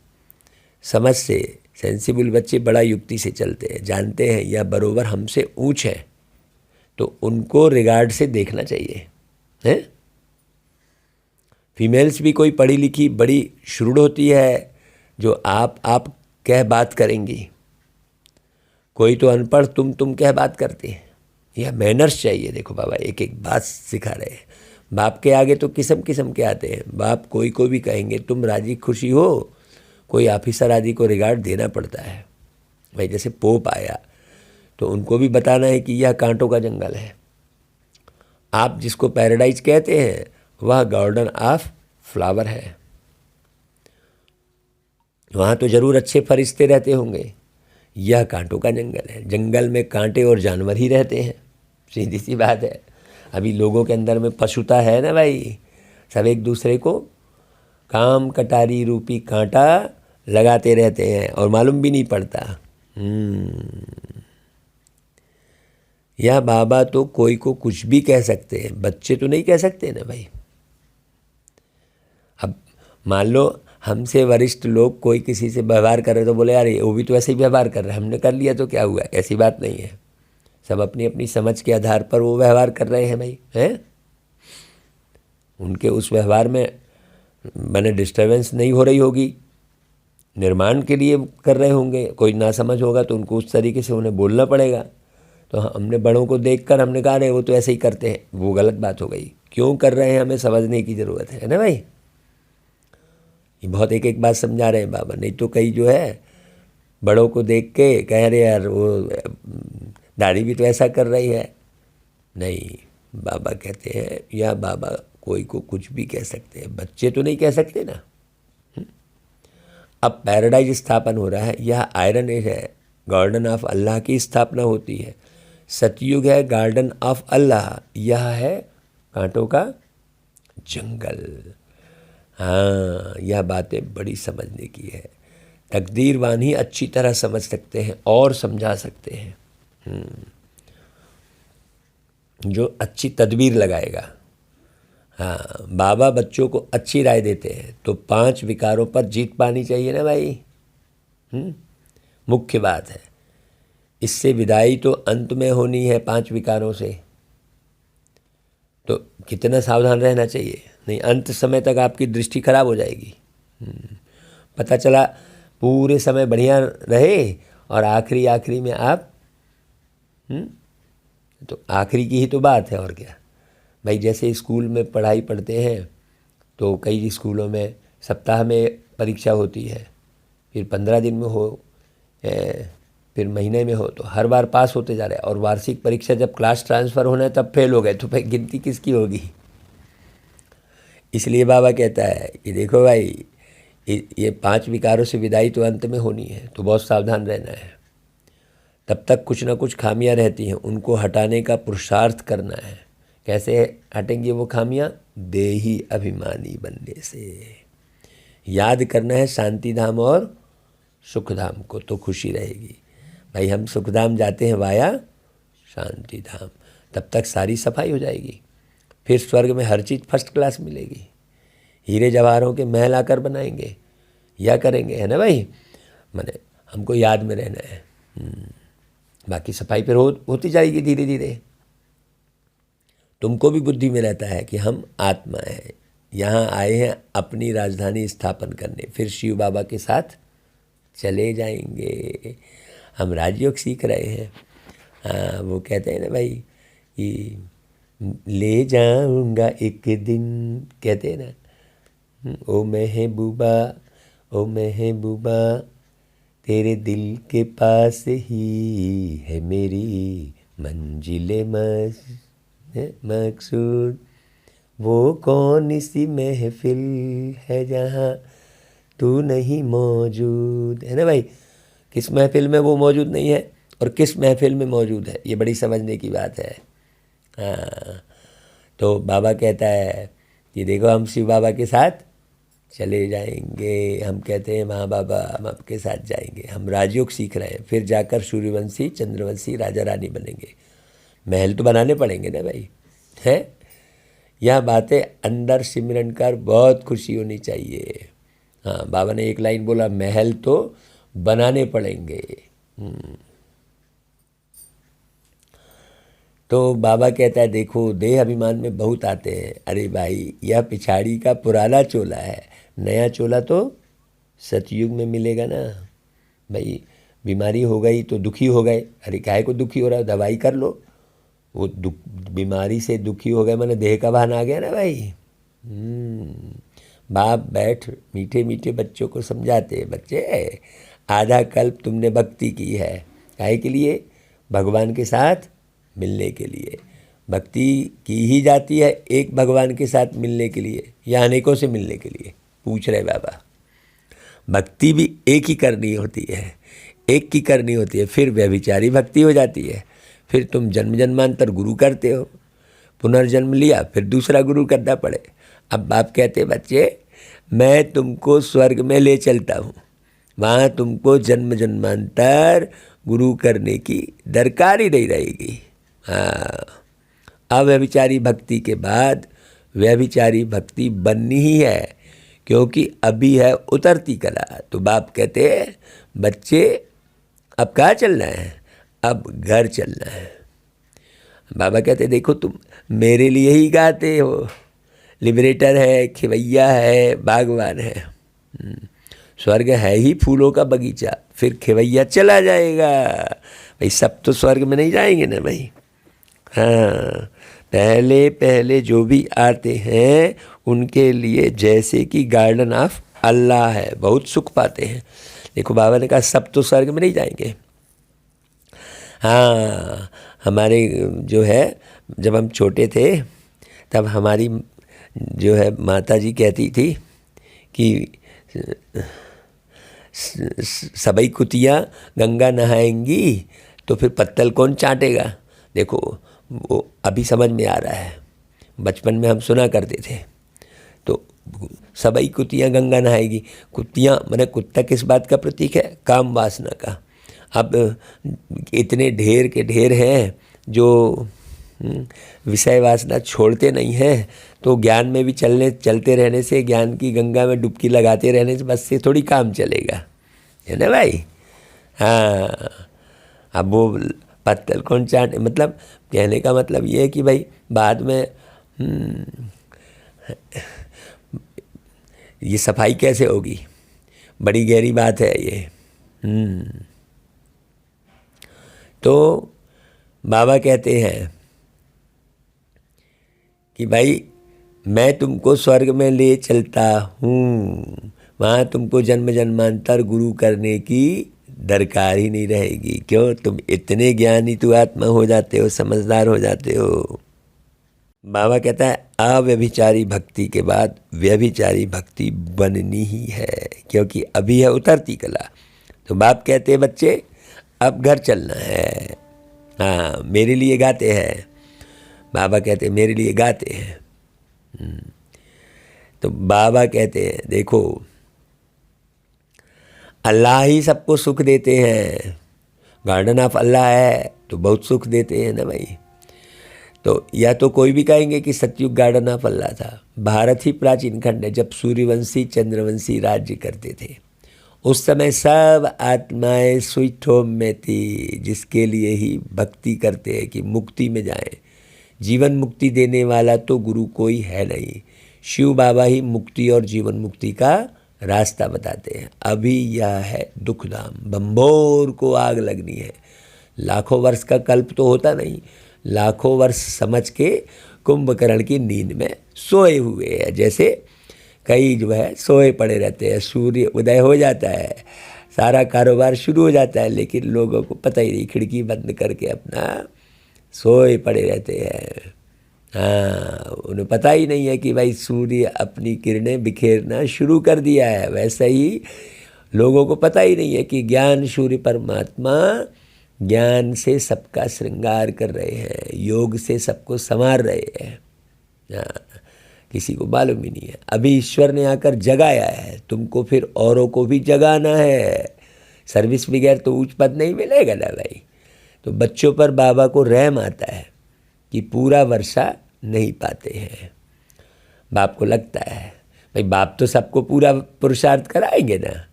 A: समझ से। सेंसिबल बच्चे बड़ा युक्ति से चलते हैं, जानते हैं या बरोबर हमसे ऊंच है, तो उनको रिगार्ड से देखना चाहिए, है? फीमेल्स भी कोई पढ़ी लिखी बड़ी श्रूड होती है जो आप कह बात करेंगी, कोई तो अनपढ़ तुम कह बात करती हैं। यह मैनर्स चाहिए। देखो बाबा एक एक बात सिखा रहे हैं। बाप के आगे तो किस्म किस्म के आते हैं। बाप कोई को भी कहेंगे तुम राजी खुशी हो, कोई ऑफिसर आदि को रिगार्ड देना पड़ता है भाई। जैसे पोप आया तो उनको भी बताना है कि यह कांटों का जंगल है। आप जिसको पैराडाइज कहते हैं वह गार्डन ऑफ फ्लावर है। वहाँ तो ज़रूर अच्छे फरिश्ते रहते होंगे, यह कांटों का जंगल है। जंगल में कांटे और जानवर ही रहते हैं, सीधी सी बात है। अभी लोगों के अंदर में पशुता है ना भाई, सब एक दूसरे को काम कटारी रूपी कांटा लगाते रहते हैं और मालूम भी नहीं पड़ता। यह बाबा तो कोई को कुछ भी कह सकते हैं, बच्चे तो नहीं कह सकते ना भाई। अब मान लो हमसे वरिष्ठ लोग कोई किसी से व्यवहार कर रहे तो बोले यार वो भी तो ऐसे ही व्यवहार कर रहे हैं, हमने कर लिया तो क्या हुआ, ऐसी बात नहीं है। सब अपनी अपनी समझ के आधार पर वो व्यवहार कर रहे हैं भाई, हैं? उनके उस व्यवहार में मैंने डिस्टर्बेंस नहीं हो रही होगी, निर्माण के लिए कर रहे होंगे। कोई ना समझ होगा तो उनको उस तरीके से उन्हें बोलना पड़ेगा। तो हमने बड़ों को देखकर हमने कहा रहे वो तो ऐसे ही करते हैं, वो गलत बात हो गई। क्यों कर रहे हैं हमें समझने की ज़रूरत है ना भाई। ये बहुत एक एक बात समझा रहे हैं बाबा। नहीं तो कई जो है बड़ों को देख के कह रहे यार वो दादी भी तो ऐसा कर रही है। नहीं, बाबा कहते हैं या बाबा कोई को कुछ भी कह सकते हैं, बच्चे तो नहीं कह सकते ना। अब पैराडाइज स्थापन हो रहा है, यह आयरन एज है, गार्डन ऑफ अल्लाह की स्थापना होती है। सतयुग है गार्डन ऑफ अल्लाह, यह है कांटों का जंगल। हाँ, यह बातें बड़ी समझने की है। तकदीरवान ही अच्छी तरह समझ सकते हैं और समझा सकते हैं। जो अच्छी तदबीर लगाएगा। हाँ, बाबा बच्चों को अच्छी राय देते हैं तो 5 विकारों पर जीत पानी चाहिए ना भाई। मुख्य बात है। इससे विदाई तो अंत में होनी है 5 विकारों से, तो कितना सावधान रहना चाहिए, नहीं अंत समय तक आपकी दृष्टि खराब हो जाएगी। पता चला पूरे समय बढ़िया रहे और आखिरी में आप तो आखिरी की ही तो बात है और क्या। भाई जैसे स्कूल में पढ़ाई पढ़ते हैं तो कई स्कूलों में सप्ताह में परीक्षा होती है, फिर 15 दिन में हो, फिर महीने में हो, तो हर बार पास होते जा रहे हैं। और वार्षिक परीक्षा जब क्लास ट्रांसफ़र होना है तब फेल हो गए, तो फिर गिनती किसकी होगी। इसलिए बाबा कहता है कि देखो भाई ये 5 विकारों से विदाई तो अंत में होनी है, तो बहुत सावधान रहना है। तब तक कुछ ना कुछ खामियां रहती हैं, उनको हटाने का पुरुषार्थ करना है। कैसे हटेंगी वो खामियां? देही अभिमानी बनने से। याद करना है शांति धाम और सुख धाम को, तो खुशी रहेगी। भाई हम सुख धाम जाते हैं वाया शांति धाम, तब तक सारी सफाई हो जाएगी। फिर स्वर्ग में हर चीज़ फर्स्ट क्लास मिलेगी, हीरे जवाहरों के महल आकर बनाएंगे या करेंगे, है ना भाई। माने हमको याद में रहना है। बाकी सफाई फिर होती जाएगी धीरे धीरे। तुमको भी बुद्धि में रहता है कि हम आत्मा हैं, यहाँ आए हैं अपनी राजधानी स्थापन करने, फिर शिव बाबा के साथ चले जाएंगे। हम राजयोग सीख रहे हैं। वो कहते हैं ना भाई कि ले जाऊंगा एक दिन, कहते हैं ना, ओ महबूबा ओ महबूबा तेरे दिल के पास ही है मेरी मंजिल मकसूद, वो कौन सी महफिल है जहाँ तू नहीं मौजूद, है ना भाई। किस महफिल में वो मौजूद नहीं है और किस महफिल में मौजूद है, ये बड़ी समझने की बात है। हाँ, तो बाबा कहता है कि देखो हम शिव बाबा के साथ चले जाएंगे। हम कहते हैं हाँ बाबा हम आपके साथ जाएंगे। हम राजयोग सीख रहे हैं, फिर जाकर सूर्यवंशी चंद्रवंशी राजा रानी बनेंगे। महल तो बनाने पड़ेंगे ना भाई, है। यह बातें अंदर सिमरन कर बहुत खुशी होनी चाहिए। हाँ, बाबा ने एक लाइन बोला, महल तो बनाने पड़ेंगे। तो बाबा कहता है देखो देह अभिमान में बहुत आते हैं। अरे भाई यह पिछाड़ी का पुराना चोला है, नया चोला तो सतयुग में मिलेगा ना भाई। बीमारी हो गई तो दुखी हो गए, अरे काहे को दुखी हो रहा है, दवाई कर लो। वो बीमारी से दुखी हो गए मैंने देह का भान आ गया ना भाई। बाप बैठ मीठे मीठे बच्चों को समझाते, बच्चे आधा कल्प तुमने भक्ति की है, काहे के लिए? भगवान के साथ मिलने के लिए। भक्ति की ही जाती है एक भगवान के साथ मिलने के लिए या अनेकों से मिलने के लिए, पूछ रहे बाबा। भक्ति भी एक ही करनी होती है, एक की करनी होती है, फिर व्यभिचारी भक्ति हो जाती है। फिर तुम जन्म जन्मांतर गुरु करते हो, पुनर्जन्म लिया फिर दूसरा गुरु करना पड़े। अब बाप कहते बच्चे मैं तुमको स्वर्ग में ले चलता हूँ, वहाँ तुमको जन्म जन्मांतर गुरु करने की दरकार ही नहीं रहेगी। हाँ, अव्यभिचारी भक्ति के बाद व्यभिचारी भक्ति बननी ही है, क्योंकि अभी है उतरती कला। तो बाप कहते हैं बच्चे अब कहाँ चलना है, अब घर चलना है। बाबा कहते देखो तुम मेरे लिए ही गाते हो, लिबरेटर है, खिवैया है, बागवान है। स्वर्ग है ही फूलों का बगीचा, फिर खिवैया चला जाएगा भाई। सब तो स्वर्ग में नहीं जाएंगे ना भाई। हाँ, पहले पहले जो भी आते हैं उनके लिए जैसे कि गार्डन ऑफ अल्लाह है, बहुत सुख पाते हैं। देखो बाबा ने कहा सब तो स्वर्ग में नहीं जाएंगे। हाँ, हमारे जो है जब हम छोटे थे तब हमारी जो है माता जी कहती थी कि सबई कुतियाँ गंगा नहाएंगी तो फिर पत्तल कौन चाटेगा। देखो वो अभी समझ में आ रहा है, बचपन में हम सुना करते थे। तो सबई कुतियाँ गंगा नहाएगी, कुतियाँ माने कुत्ता किस बात का प्रतीक है? काम वासना का। अब इतने ढेर के ढेर हैं जो विषय वासना छोड़ते नहीं हैं, तो ज्ञान में भी चलते रहने से, ज्ञान की गंगा में डुबकी लगाते रहने से बस से थोड़ी काम चलेगा। है ना भाई। हाँ, अब वो पत्तल कौन चाट, मतलब कहने का मतलब ये है कि भाई बाद में ये सफाई कैसे होगी, बड़ी गहरी बात है ये। तो बाबा कहते हैं कि भाई मैं तुमको स्वर्ग में ले चलता हूँ, वहाँ तुमको जन्म जन्मांतर गुरु करने की दरकार ही नहीं रहेगी। क्यों? तुम इतने ज्ञानी तू आत्मा हो जाते हो, समझदार हो जाते हो। बाबा कहता है अव्यभिचारी भक्ति के बाद व्यभिचारी भक्ति बननी ही है, क्योंकि अभी है उतरती कला। तो बाप कहते हैं बच्चे अब घर चलना है। हाँ, मेरे लिए गाते हैं, बाबा कहते हैं मेरे लिए गाते हैं। तो बाबा कहते हैं देखो अल्लाह ही सबको सुख देते हैं, गार्डन ऑफ अल्लाह है तो बहुत सुख देते हैं ना भाई। तो या तो कोई भी कहेंगे कि सतयुग गार्डन ऑफ अल्लाह था। भारत ही प्राचीन खंड है, जब सूर्यवंशी चंद्रवंशी राज्य करते थे उस समय सब आत्माएं स्वीट होम में थी, जिसके लिए ही भक्ति करते हैं कि मुक्ति में जाएं। जीवन मुक्ति देने वाला तो गुरु कोई है नहीं, शिव बाबा ही मुक्ति और जीवन मुक्ति का रास्ता बताते हैं। अभी यह है दुखधाम, बम्भोर को आग लगनी है। लाखों वर्ष का कल्प तो होता नहीं, लाखों वर्ष समझ के कुंभकर्ण की नींद में सोए हुए हैं। जैसे कई जो है सोए पड़े रहते हैं, सूर्य उदय हो जाता है, सारा कारोबार शुरू हो जाता है, लेकिन लोगों को पता ही नहीं, खिड़की बंद करके अपना सोए पड़े रहते हैं। हाँ, उन्हें पता ही नहीं है कि भाई सूर्य अपनी किरणें बिखेरना शुरू कर दिया है। वैसे ही लोगों को पता ही नहीं है कि ज्ञान सूर्य परमात्मा ज्ञान से सबका श्रृंगार कर रहे हैं, योग से सबको संवार रहे हैं। हाँ, किसी को मालूम ही नहीं है। अभी ईश्वर ने आकर जगाया है तुमको, फिर औरों को भी जगाना है। सर्विस बगैर तो उच्च पद नहीं मिलेगा ना भाई। तो बच्चों पर बाबा को रहम आता है कि पूरा वर्षा नहीं पाते हैं। बाप को लगता है भाई बाप तो सबको पूरा पुरुषार्थ कराएंगे ना,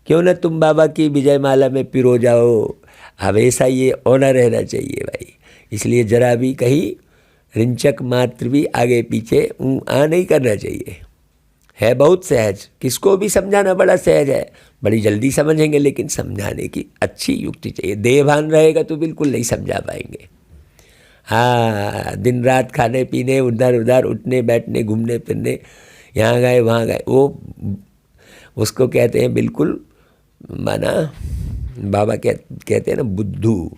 A: क्यों ना तुम बाबा की विजय माला में पिरो जाओ। हमेशा ये ऑनर रहना चाहिए भाई। इसलिए जरा भी कहीं रिंचक मात्र भी आगे पीछे आ नहीं करना चाहिए। है बहुत सहज, किसको भी समझाना बड़ा सहज है, बड़ी जल्दी समझेंगे, लेकिन समझाने की अच्छी युक्ति चाहिए। देहभान रहेगा तो बिल्कुल नहीं समझा पाएंगे। हाँ, दिन रात खाने पीने उधर उधर उठने बैठने घूमने फिरने, यहाँ गए वहाँ गए, वो उसको कहते हैं बिल्कुल माना बाबा कहते हैं ना बुद्धू।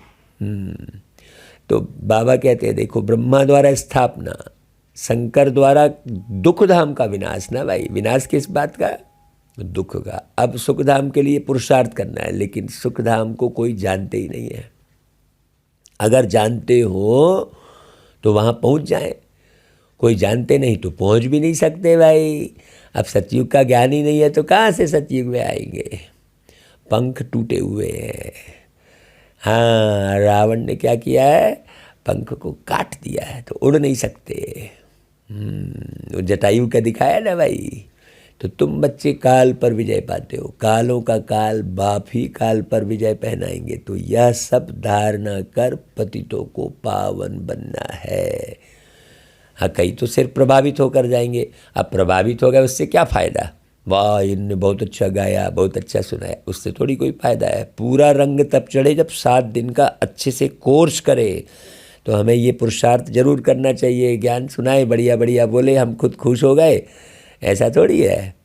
A: तो बाबा कहते हैं देखो ब्रह्मा द्वारा स्थापना, शंकर द्वारा दुखधाम का विनाश ना भाई। विनाश किस बात का? दुख का। अब सुखधाम के लिए पुरुषार्थ करना है, लेकिन सुखधाम को कोई जानते ही नहीं है। अगर जानते हो तो वहाँ पहुँच जाए, कोई जानते नहीं तो पहुँच भी नहीं सकते भाई। अब सतयुग का ज्ञान ही नहीं है तो कहाँ से सतयुग में आएंगे? पंख टूटे हुए हैं। हाँ, रावण ने क्या किया है? पंख को काट दिया है तो उड़ नहीं सकते। जटायु का दिखाया ना भाई। तो तुम बच्चे काल पर विजय पाते हो, कालों का काल बाप ही काल पर विजय पहनाएंगे। तो यह सब धारणा कर पतितों को पावन बनना है। हाँ, कई तो सिर्फ प्रभावित होकर जाएंगे। अब प्रभावित हो गए उससे क्या फ़ायदा? वाह, इनने बहुत अच्छा गाया, बहुत अच्छा सुनाया, उससे थोड़ी कोई फ़ायदा है। पूरा रंग तब चढ़े जब 7 दिन का अच्छे से कोर्स करे। तो हमें ये पुरुषार्थ जरूर करना चाहिए। ज्ञान सुनाए, बढ़िया बढ़िया बोले, हम खुद खुश हो गए, ऐसा थोड़ी है।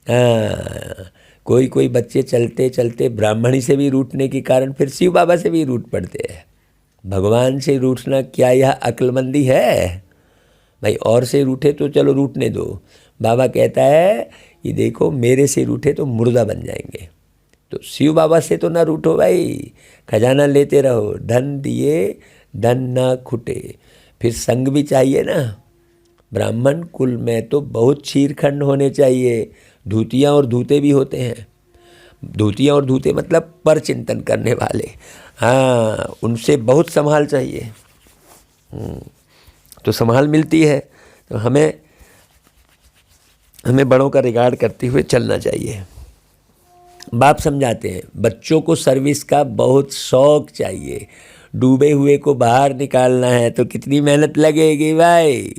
A: हाँ, कोई बच्चे चलते चलते ब्राह्मणी से भी रूठने के कारण फिर शिव बाबा से भी रूठ पड़ते हैं। भगवान से रूठना क्या यह अक्लमंदी है भाई? और से रूठे तो चलो रूठने दो। बाबा कहता है कि देखो मेरे से रूठे तो मुर्दा बन जाएंगे। तो शिव बाबा से तो ना रूठो भाई, खजाना लेते रहो, धन दिए धन ना खुटे। फिर संग भी चाहिए ना। ब्राह्मण कुल में तो बहुत चीरखंड होने चाहिए। धूतियाँ और धूते भी होते हैं। धूतियाँ और धूते मतलब पर चिंतन करने वाले। हाँ, उनसे बहुत संभाल चाहिए। तो संभाल मिलती है। तो हमें बड़ों का रिगार्ड करते हुए चलना चाहिए। बाप समझाते हैं बच्चों को सर्विस का बहुत शौक चाहिए, डूबे हुए को बाहर निकालना है तो कितनी मेहनत लगेगी भाई,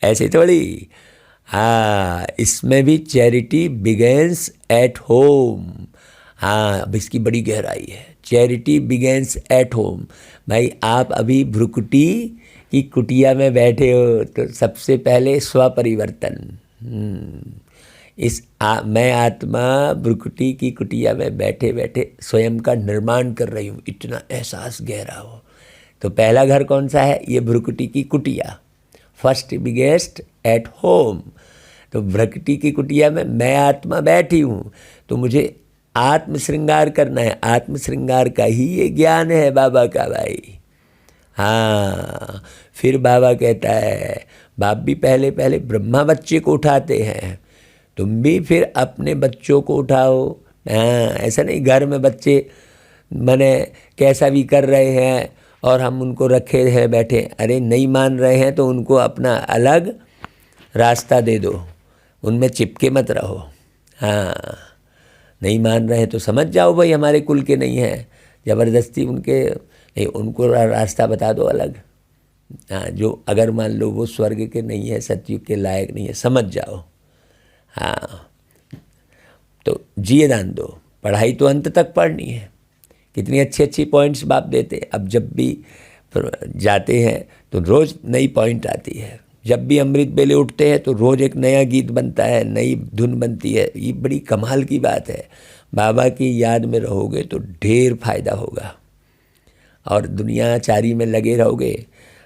A: ऐसे थोड़ी। हाँ, इसमें भी चैरिटी बिगेंस एट होम। हाँ, अब इसकी बड़ी गहराई है, चैरिटी बिगेंस एट होम। भाई आप अभी भ्रुकुटी की कुटिया में बैठे हो तो सबसे पहले स्वपरिवर्तन। मैं आत्मा भ्रुकुटी की कुटिया में बैठे बैठे स्वयं का निर्माण कर रही हूँ, इतना एहसास गहरा हो। तो पहला घर कौन सा है? ये भ्रुकुटी की कुटिया, फर्स्ट बिगेस्ट एट होम। तो भ्रुकुटी की कुटिया में मैं आत्मा बैठी हूँ, तो मुझे आत्म श्रृंगार करना है। आत्म श्रृंगार का ही ये ज्ञान है बाबा का भाई। हाँ, फिर बाबा कहता है, बाप भी पहले पहले ब्रह्मा बच्चे को उठाते हैं, तुम भी फिर अपने बच्चों को उठाओ। हाँ, ऐसा नहीं घर में बच्चे माने कैसा भी कर रहे हैं और हम उनको रखे हैं बैठे। अरे नहीं मान रहे हैं तो उनको अपना अलग रास्ता दे दो, उनमें चिपके मत रहो। हाँ, नहीं मान रहे हैं तो समझ जाओ भाई हमारे कुल के नहीं हैं, ज़बरदस्ती उनके नहीं, उनको रास्ता बता दो अलग। हाँ, जो अगर मान लो वो स्वर्ग के नहीं है, सतयुग के लायक नहीं है, समझ जाओ। हाँ, तो जिए दान दो, पढ़ाई तो अंत तक पढ़नी है। कितनी अच्छी अच्छी पॉइंट्स बाप देते हैं। अब जब भी जाते हैं तो रोज़ नई पॉइंट आती है, जब भी अमृत बेले उठते हैं तो रोज़ एक नया गीत बनता है, नई धुन बनती है। ये बड़ी कमाल की बात है। बाबा की याद में रहोगे तो ढेर फायदा होगा, और दुनियाचारी में लगे रहोगे।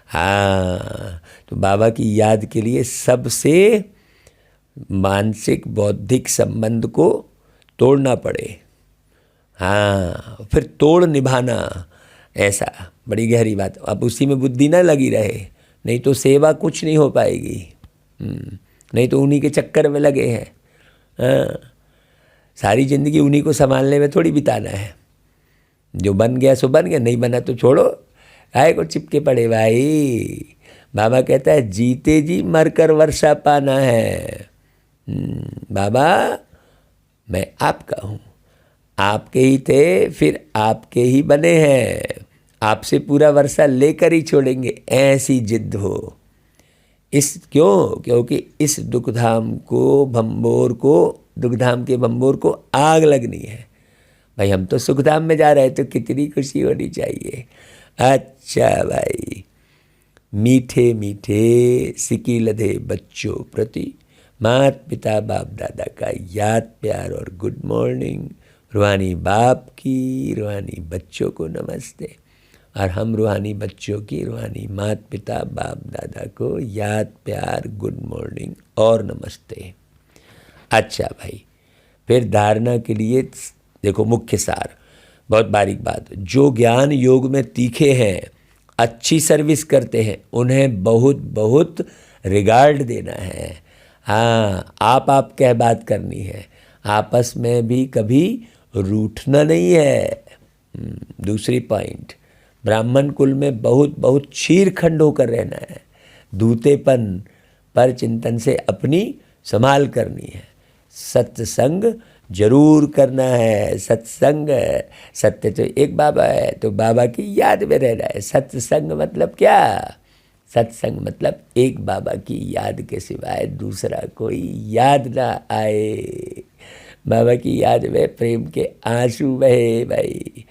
A: हाँ, तो बाबा की याद के लिए सबसे मानसिक बौद्धिक संबंध को तोड़ना पड़े। हाँ, फिर तोड़ निभाना, ऐसा बड़ी गहरी बात। अब उसी में बुद्धि ना लगी रहे, नहीं तो सेवा कुछ नहीं हो पाएगी। नहीं तो उन्हीं के चक्कर में लगे हैं। हाँ, सारी ज़िंदगी उन्हीं को संभालने में थोड़ी बिताना है। जो बन गया सो बन गया, नहीं बना तो छोड़ो, आए को चिपके पड़े भाई। बाबा कहता है जीते जी मरकर वर्षा पाना है। बाबा मैं आपका हूँ, आपके ही थे फिर आपके ही बने हैं, आपसे पूरा वर्षा लेकर ही छोड़ेंगे, ऐसी जिद हो। क्योंकि इस दुखधाम के भंबोर को आग लगनी है। भाई हम तो सुखधाम में जा रहे हैं तो कितनी खुशी होनी चाहिए। अच्छा भाई, मीठे मीठे सिकी लधे बच्चों प्रति माता पिता बाप दादा का याद प्यार और गुड मॉर्निंग। रूहानी बाप की रूहानी बच्चों को नमस्ते, और हम रूहानी बच्चों की रूहानी माता पिता बाप दादा को याद प्यार गुड मॉर्निंग और नमस्ते। अच्छा भाई, फिर धारणा के लिए देखो मुख्य सार, बहुत बारीक बात। जो ज्ञान योग में तीखे हैं, अच्छी सर्विस करते हैं, उन्हें बहुत बहुत रिगार्ड देना है। हाँ, आप कह बात करनी है, आपस में भी कभी रूठना नहीं है। दूसरी पॉइंट, ब्राह्मण कुल में बहुत बहुत चीरखंड होकर रहना है। दूतेपन पर चिंतन से अपनी संभाल करनी है। सत्संग जरूर करना है। सत्संग, सत्य तो एक बाबा है, तो बाबा की याद में रहना है। सत्संग मतलब क्या? सत्संग मतलब एक बाबा की याद के सिवाय दूसरा कोई याद ना आए। बाबा की याद में प्रेम के आंसू बहे भाई।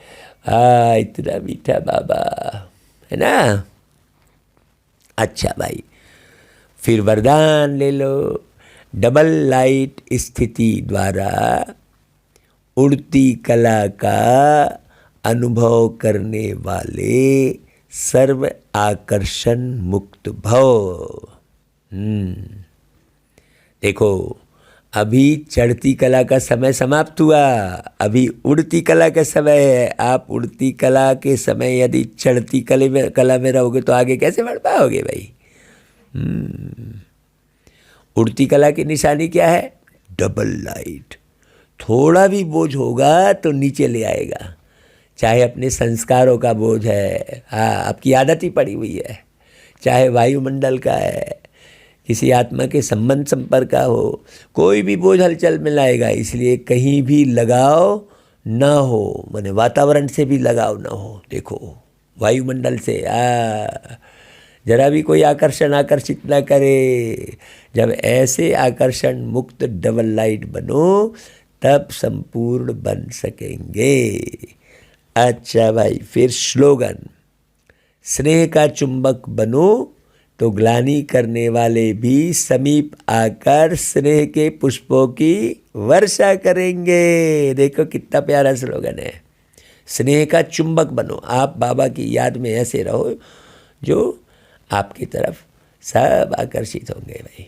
A: हाँ, इतना मीठा बाबा है ना। अच्छा भाई, फिर वरदान ले लो। डबल लाइट स्थिति द्वारा उड़ती कला का अनुभव करने वाले सर्व आकर्षण मुक्त भव। देखो, अभी चढ़ती कला का समय समाप्त हुआ, अभी उड़ती कला का समय है। आप उड़ती कला के समय यदि चढ़ती कला में रहोगे तो आगे कैसे बढ़ पाओगे भाई। उड़ती कला की निशानी क्या है? Double light. थोड़ा भी बोझ होगा तो नीचे ले आएगा, चाहे अपने संस्कारों का बोझ है, हाँ आपकी आदत ही पड़ी हुई है, चाहे वायुमंडल का है, किसी आत्मा के संबंध संपर्क का हो, कोई भी बोझ हलचल में लाएगा। इसलिए कहीं भी लगाव ना हो, माने वातावरण से भी लगाव ना हो। देखो वायुमंडल से जरा भी कोई आकर्षण आकर्षित ना करे। जब ऐसे आकर्षण मुक्त डबल लाइट बनो तब संपूर्ण बन सकेंगे। अच्छा भाई, फिर स्लोगन, स्नेह का चुंबक बनो तो ग्लानि करने वाले भी समीप आकर स्नेह के पुष्पों की वर्षा करेंगे। देखो कितना प्यारा स्लोगन है, स्नेह का चुंबक बनो। आप बाबा की याद में ऐसे रहो जो आपकी तरफ सब आकर्षित होंगे भाई।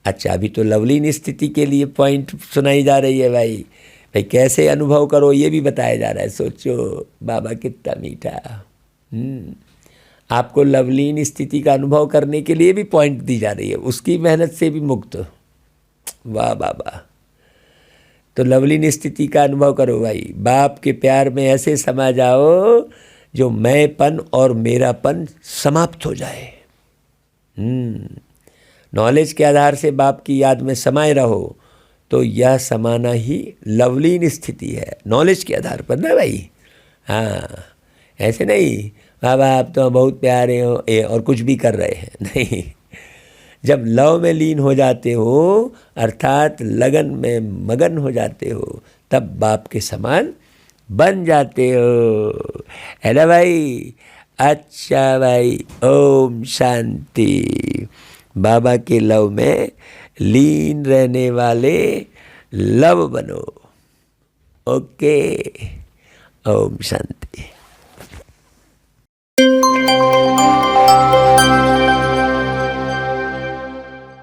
A: अच्छा, अभी तो लवलीन स्थिति के लिए पॉइंट सुनाई जा रही है भाई। भाई कैसे अनुभव करो ये भी बताया जा रहा है। सोचो बाबा कितना मीठा। आपको लवलीन स्थिति का अनुभव करने के लिए भी पॉइंट दी जा रही है, उसकी मेहनत से भी मुक्त। वाह बाबा। तो लवलीन स्थिति का अनुभव करो भाई। बाप के प्यार में ऐसे समा जाओ जो मैंपन और मेरापन समाप्त हो जाए। नॉलेज के आधार से बाप की याद में समाये रहो तो यह समाना ही लवलीन स्थिति है। नॉलेज के आधार पर ना भाई। हाँ, ऐसे नहीं बाबा आप तो बहुत प्यारे हो और कुछ भी कर रहे हैं, नहीं। जब लव में लीन हो जाते हो अर्थात लगन में मगन हो जाते हो तब बाप के समान बन जाते हो, है ना भाई। अच्छा भाई, ओम शांति। बाबा के लव में लीन रहने वाले लव बनो। ओके, ओम शांति।